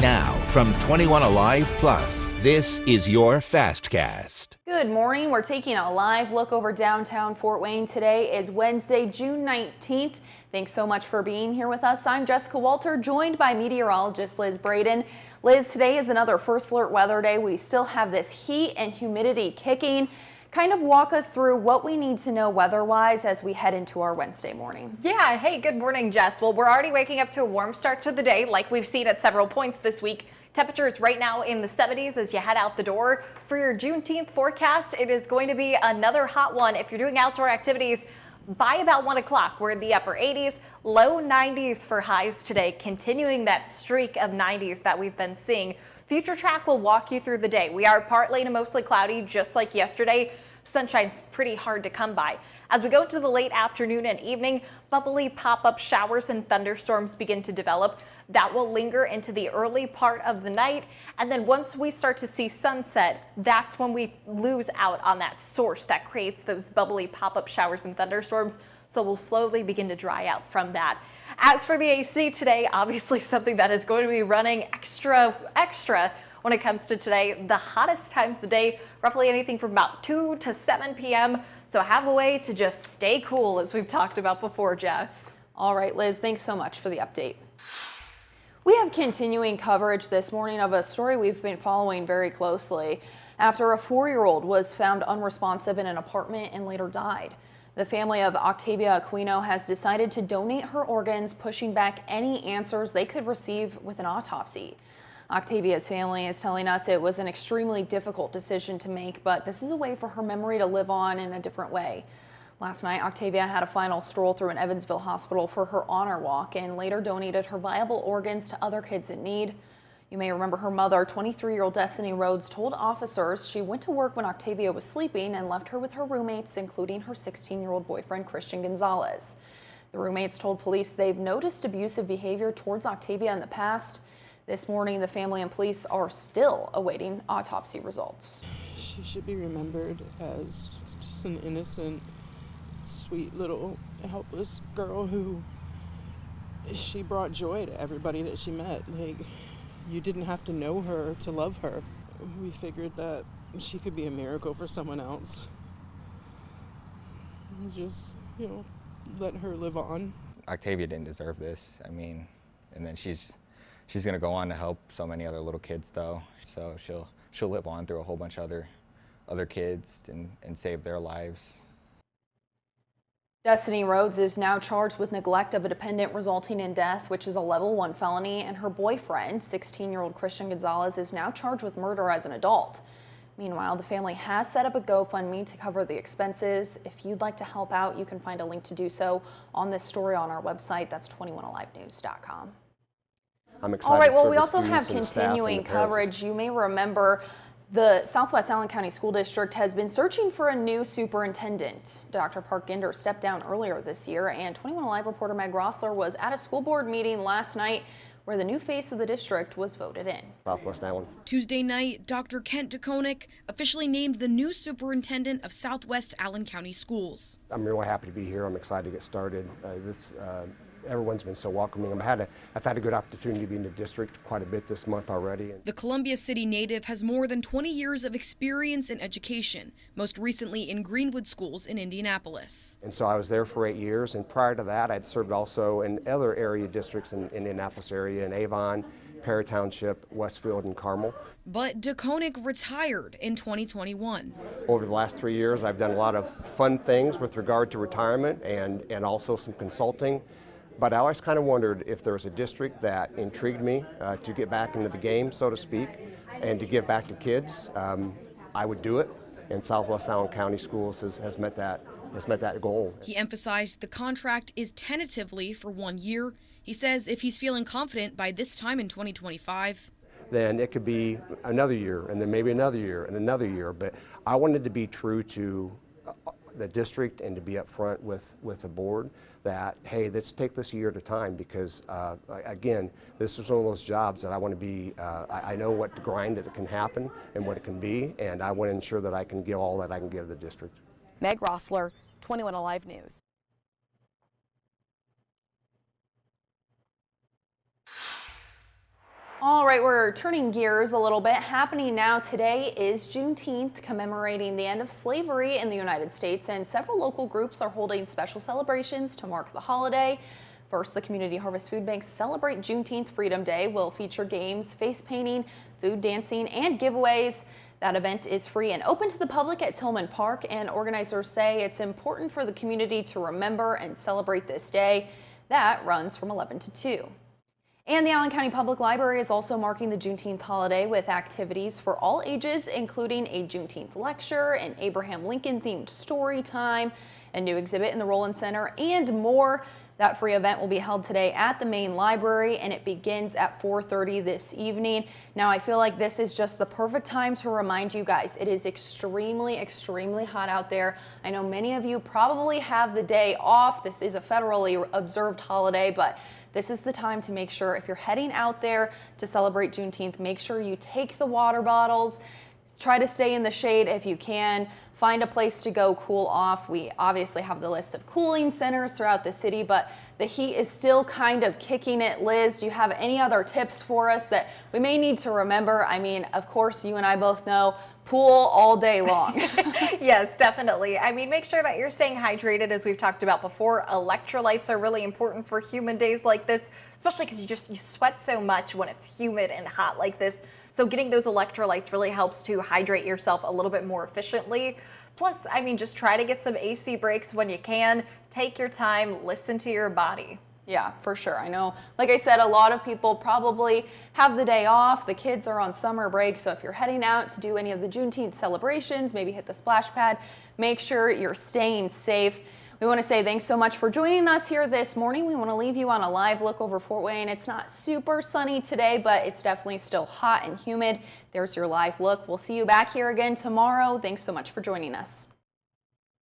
Now, from 21Alive Plus, this is your Fastcast. Good morning. We're taking a live look over downtown Fort Wayne. Today is Wednesday, June 19th. Thanks so much for being here with us. I'm Jessica Walter, joined by meteorologist Liz Braden. Liz, today is another first alert weather day. We still have this heat and humidity kicking. Kind of walk us through what we need to know weather-wise as we head into our Wednesday morning. Yeah, hey, good morning, Jess. Well, we're already waking up to a warm start to the day like we've seen at several points this week. Temperatures right now in the 70s as you head out the door. For your Juneteenth forecast, it is going to be another hot one. If you're doing outdoor activities, by about 1 o'clock, we're in the upper 80s, low 90s for highs today, continuing that streak of 90s that we've been seeing. Future Track will walk you through the day. We are partly to mostly cloudy, just like yesterday. Sunshine's pretty hard to come by. As we go into the late afternoon and evening, bubbly pop-up showers and thunderstorms begin to develop. That will linger into the early part of the night. And then once we start to see sunset, that's when we lose out on that source that creates those bubbly pop-up showers and thunderstorms. So we'll slowly begin to dry out from that. As for the AC today, obviously something that is going to be running extra when it comes to today. The hottest times of the day, roughly anything from about 2 to 7 p.m. So have a way to just stay cool, as we've talked about before, Jess. All right, Liz, thanks so much for the update. We have continuing coverage this morning of a story we've been following very closely after a 4-year-old was found unresponsive in an apartment and later died. The family of Octavia Aquino has decided to donate her organs, pushing back any answers they could receive with an autopsy. Octavia's family is telling us it was an extremely difficult decision to make, but this is a way for her memory to live on in a different way. Last night, Octavia had a final stroll through an Evansville hospital for her honor walk and later donated her viable organs to other kids in need. You may remember her mother, 23-year-old Destiny Rhodes, told officers she went to work when Octavia was sleeping and left her with her roommates, including her 16-year-old boyfriend, Christian Gonzalez. The roommates told police they've noticed abusive behavior towards Octavia in the past. This morning, the family and police are still awaiting autopsy results. She should be remembered as just an innocent, sweet little helpless girl who she brought joy to everybody that she met. Like, you didn't have to know her to love her. We figured that she could be a miracle for someone else. Just, let her live on. Octavia didn't deserve this. I mean, and then she's going to go on to help so many other little kids, though. So she'll live on through a whole bunch of other kids and save their lives. Destiny Rhodes is now charged with neglect of a dependent resulting in death, which is a level 1 felony, and her boyfriend, 16-year-old Christian Gonzalez, is now charged with murder as an adult. Meanwhile, the family has set up a GoFundMe to cover the expenses. If you'd like to help out, you can find a link to do so on this story on our website. That's 21alivenews.com. I'm excited. All right, well, we also have continuing coverage. You may remember the Southwest Allen County School District has been searching for a new superintendent. Dr. Park Ginder stepped down earlier this year, and 21Alive reporter Meg Rossler was at a school board meeting last night where the new face of the district was voted in. Southwest Allen. Tuesday night, Dr. Kent DeKonik officially named the new superintendent of Southwest Allen County Schools. I'm really happy to be here. I'm excited to get started. Everyone's been so welcoming. I've had a good opportunity to be in the district quite a bit this month already. The Columbia City native has more than 20 years of experience in education, most recently in Greenwood schools in Indianapolis. And so I was there for 8 years, and prior to that, I'd served also in other area districts in the Indianapolis area, in Avon, Perry Township, Westfield, and Carmel. But DeKonik retired in 2021. Over the last 3 years, I've done a lot of fun things with regard to retirement and also some consulting. But I always kind of wondered if there was a district that intrigued me to get back into the game, so to speak, and to give back to kids. I would do it, and Southwest Allen County Schools has met that goal. He emphasized the contract is tentatively for 1 year. He says if he's feeling confident by this time in 2025, then it could be another year, and then maybe another year, and another year. But I wanted to be true to the district and to be upfront with the board that, hey, let's take this year at a time, because again, this is one of those jobs that I want to be, I know what the grind that it can happen and what it can be, and I want to ensure that I can give all that I can give the district. Meg Rossler, 21Alive News. All right, we're turning gears a little bit. Happening now today is Juneteenth, commemorating the end of slavery in the United States, and several local groups are holding special celebrations to mark the holiday. First, the Community Harvest Food Bank's Celebrate Juneteenth Freedom Day will feature games, face painting, food dancing, and giveaways. That event is free and open to the public at Tillman Park, and organizers say it's important for the community to remember and celebrate this day. That runs from 11 to 2. And the Allen County Public Library is also marking the Juneteenth holiday with activities for all ages, including a Juneteenth lecture, an Abraham Lincoln themed story time, a new exhibit in the Roland Center, and more. That free event will be held today at the main library, and it begins at 4:30 this evening. Now, I feel like this is just the perfect time to remind you guys, it is extremely, extremely hot out there. I know many of you probably have the day off. This is a federally observed holiday, but this is the time to make sure if you're heading out there to celebrate Juneteenth, make sure you take the water bottles, try to stay in the shade if you can. Find a place to go cool off. We obviously have the list of cooling centers throughout the city, but the heat is still kind of kicking it. Liz, do you have any other tips for us that we may need to remember? I mean, of course, you and I both know pool all day long. Yes, definitely. I mean, make sure that you're staying hydrated, as we've talked about before. Electrolytes are really important for humid days like this, especially because you sweat so much when it's humid and hot like this. So getting those electrolytes really helps to hydrate yourself a little bit more efficiently. Plus, I mean, just try to get some AC breaks when you can. Take your time, listen to your body. Yeah, for sure. I know, like I said, a lot of people probably have the day off. The kids are on summer break. So if you're heading out to do any of the Juneteenth celebrations, maybe hit the splash pad, make sure you're staying safe. We want to say thanks so much for joining us here this morning. We want to leave you on a live look over Fort Wayne. It's not super sunny today, but it's definitely still hot and humid. There's your live look. We'll see you back here again tomorrow. Thanks so much for joining us.